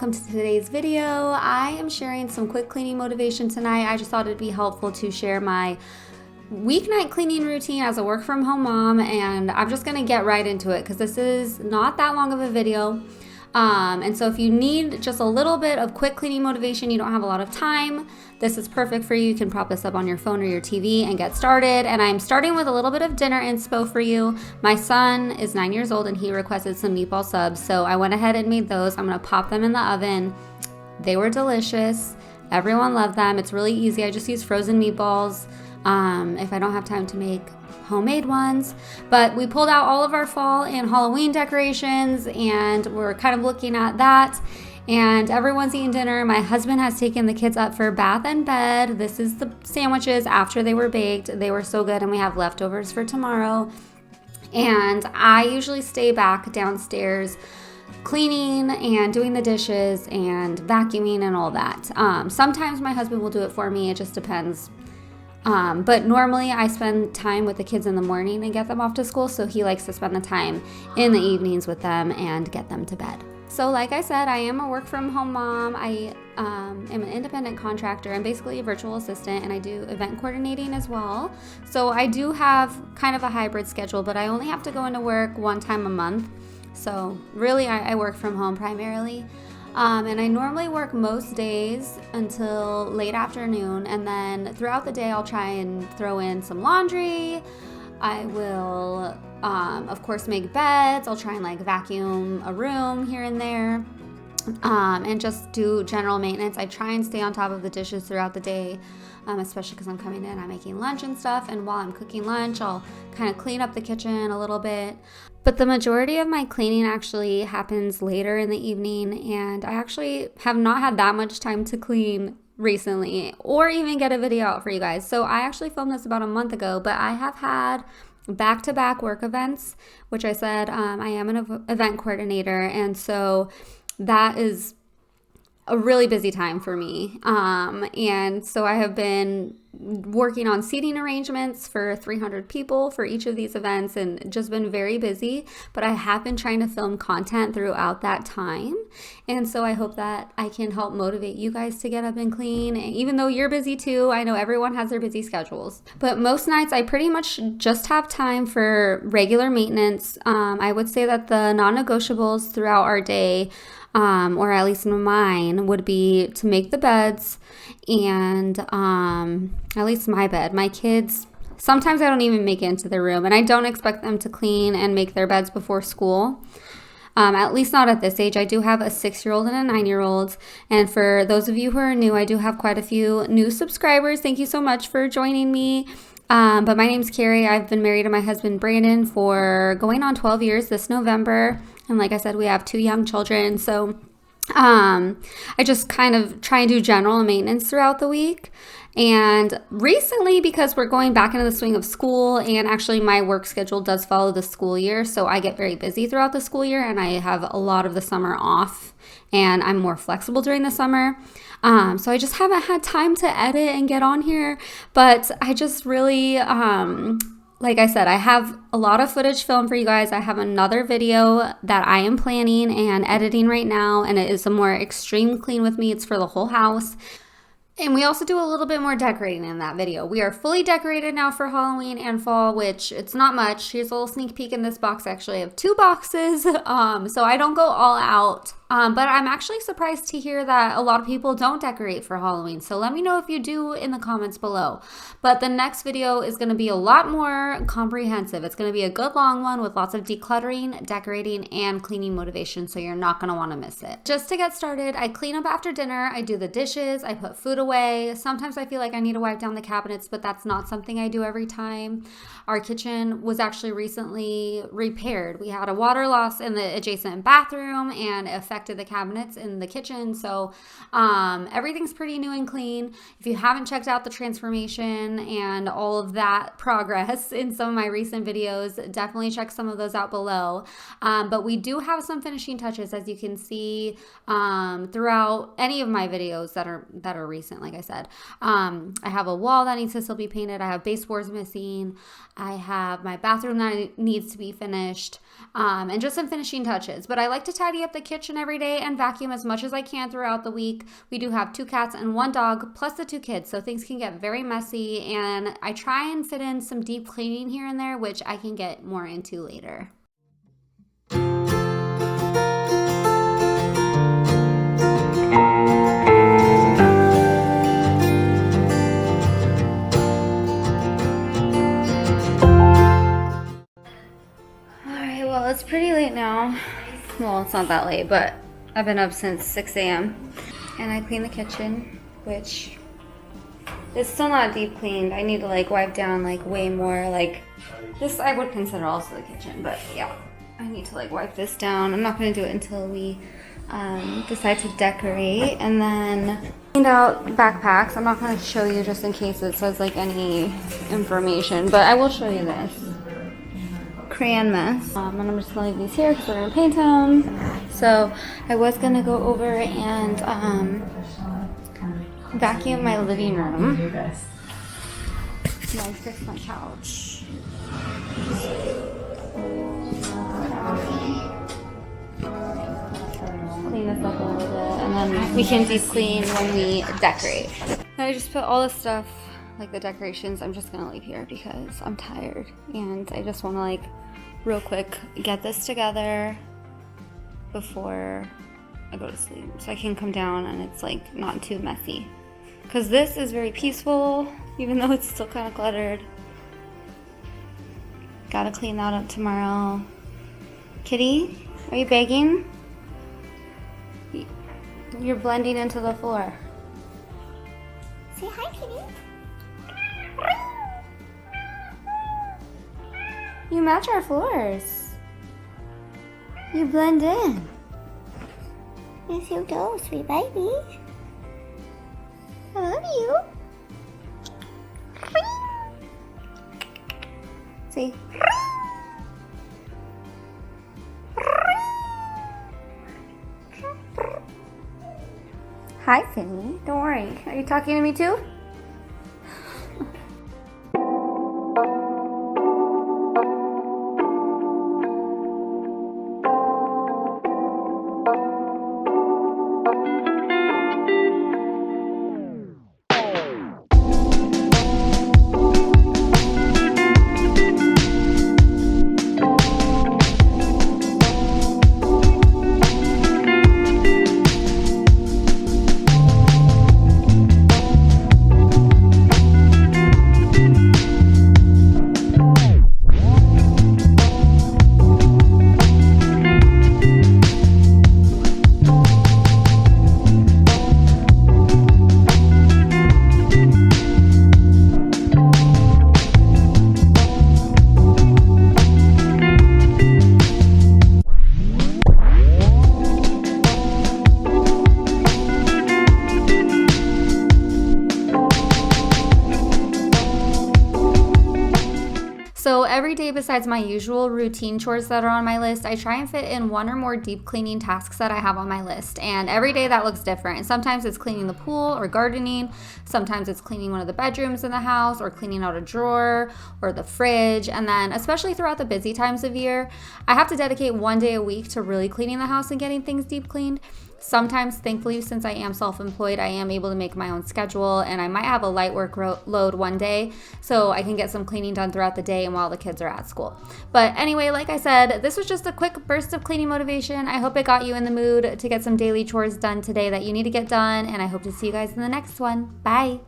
welcome to today's video. I am sharing some quick cleaning motivation tonight. I just thought it'd be helpful to share my weeknight cleaning routine as a work from home mom, and I'm just gonna get right into it because this is not that long of a video. And so if you need just a little bit of quick cleaning motivation, you don't have a lot of time, this is perfect for you. You can prop this up on your phone or your TV and get started. And I'm starting with a little bit of dinner inspo for you. My son is 9 years old and he requested some meatball subs, so I went ahead and made those. I'm gonna pop them in the oven. They were delicious. Everyone loved them. It's really easy. I just use frozen meatballs if I don't have time to make homemade ones. But we pulled out all of our fall and Halloween decorations and we're kind of looking at that, and everyone's eating dinner. My husband has taken the kids up for bath and bed. This is the sandwiches after they were baked. They were so good and we have leftovers for tomorrow. And I usually stay back downstairs cleaning and doing the dishes and vacuuming and all that. Sometimes my husband will do it for me. It just depends. But normally I spend time with the kids in the morning and get them off to school, so he likes to spend the time in the evenings with them and get them to bed. So like I said, I am a work from home mom. I am an independent contractor. I'm basically a virtual assistant, and I do event coordinating as well. So I do have kind of a hybrid schedule, but I only have to go into work one time a month. So really I work from home primarily. And I normally work most days until late afternoon, and then throughout the day I'll try and throw in some laundry. I will, of course, make beds. I'll try and like vacuum a room here and there, and just do general maintenance. I try and stay on top of the dishes throughout the day, especially because I'm coming in, I'm making lunch and stuff, and while I'm cooking lunch, I'll kind of clean up the kitchen a little bit. But the majority of my cleaning actually happens later in the evening, and I actually have not had that much time to clean recently or even get a video out for you guys. So I actually filmed this about a month ago, but I have had back-to-back work events, which I said I am an event coordinator, and so that is a really busy time for me. And so I have been working on seating arrangements for 300 people for each of these events and just been very busy, but I have been trying to film content throughout that time. And so I hope that I can help motivate you guys to get up and clean. Even though you're busy too, I know everyone has their busy schedules, but most nights I pretty much just have time for regular maintenance. I would say that the non-negotiables throughout our day, or at least mine, would be to make the beds and at least my bed. My kids, sometimes I don't even make it into their room, and I don't expect them to clean and make their beds before school. At least not at this age. I do have a 6-year-old and a 9-year-old. And for those of you who are new, I do have quite a few new subscribers. Thank you so much for joining me. But my name's Carrie. I've been married to my husband, Brandon, for going on 12 years this November. And like I said, we have 2 young children. So I just kind of try and do general maintenance throughout the week. And recently, because we're going back into the swing of school, and actually my work schedule does follow the school year, so I get very busy throughout the school year, and I have a lot of the summer off, and I'm more flexible during the summer. So I just haven't had time to edit and get on here, but I just really, like I said, I have a lot of footage filmed for you guys. I have another video that I am planning and editing right now, and it is a more extreme clean with me. It's for the whole house. And we also do a little bit more decorating in that video. We are fully decorated now for Halloween and fall, which it's not much. Here's a little sneak peek in this box. Actually, I have 2 boxes, so I don't go all out. But I'm actually surprised to hear that a lot of people don't decorate for Halloween. So let me know if you do in the comments below. But the next video is going to be a lot more comprehensive. It's going to be a good long one with lots of decluttering, decorating, and cleaning motivation. So you're not going to want to miss it. Just to get started, I clean up after dinner. I do the dishes. I put food away. Sometimes I feel like I need to wipe down the cabinets, but that's not something I do every time. Our kitchen was actually recently repaired. We had a water loss in the adjacent bathroom, and it affected the cabinets in the kitchen. So everything's pretty new and clean. If you haven't checked out the transformation and all of that progress in some of my recent videos, definitely check some of those out below. But we do have some finishing touches, as you can see throughout any of my videos that are recent. Like I said, I have a wall that needs to still be painted. I have baseboards missing. I have my bathroom that needs to be finished, and just some finishing touches. But I like to tidy up the kitchen every every day and vacuum as much as I can throughout the week. We do have 2 cats and 1 dog, plus the 2 kids, so things can get very messy, and I try and fit in some deep cleaning here and there, which I can get more into later. Well, it's pretty late now. Well, it's not that late, but I've been up since 6 a.m. and I cleaned the kitchen, which is still not deep cleaned. I need to like wipe down like way more. Like this I would consider also the kitchen, but yeah, I need to like wipe this down. I'm not going to do it until we decide to decorate. And then cleaned out backpacks. I'm not going to show you just in case it says like any information, but I will show you this. Crayon mess. And I'm just gonna leave these here because we're gonna paint them. So I was gonna go over and vacuum my living room. Like fix my couch. Clean this up a little bit, and then we can deep clean when we decorate. And I just put all the stuff, like the decorations, I'm just gonna leave here because I'm tired and I just want to like real quick get this together before I go to sleep so I can come down and it's like not too messy, because this is very peaceful even though it's still kind of cluttered. Gotta clean that up tomorrow. Kitty, are you begging? You're blending into the floor. Say hi, Kitty. You match our floors. You blend in. Yes, you do, sweet baby. I love you. See? Hi, Finny. Don't worry. Are you talking to me too? So every day besides my usual routine chores that are on my list, I try and fit in 1 or more deep cleaning tasks that I have on my list. And every day that looks different. Sometimes it's cleaning the pool or gardening. Sometimes it's cleaning one of the bedrooms in the house or cleaning out a drawer or the fridge. And then especially throughout the busy times of year, I have to dedicate 1 day a week to really cleaning the house and getting things deep cleaned. Sometimes, thankfully, since I am self-employed, I am able to make my own schedule, and I might have a light work load one day so I can get some cleaning done throughout the day and while the kids are at school. But anyway, like I said, this was just a quick burst of cleaning motivation. I hope it got you in the mood to get some daily chores done today that you need to get done, and I hope to see you guys in the next one. Bye!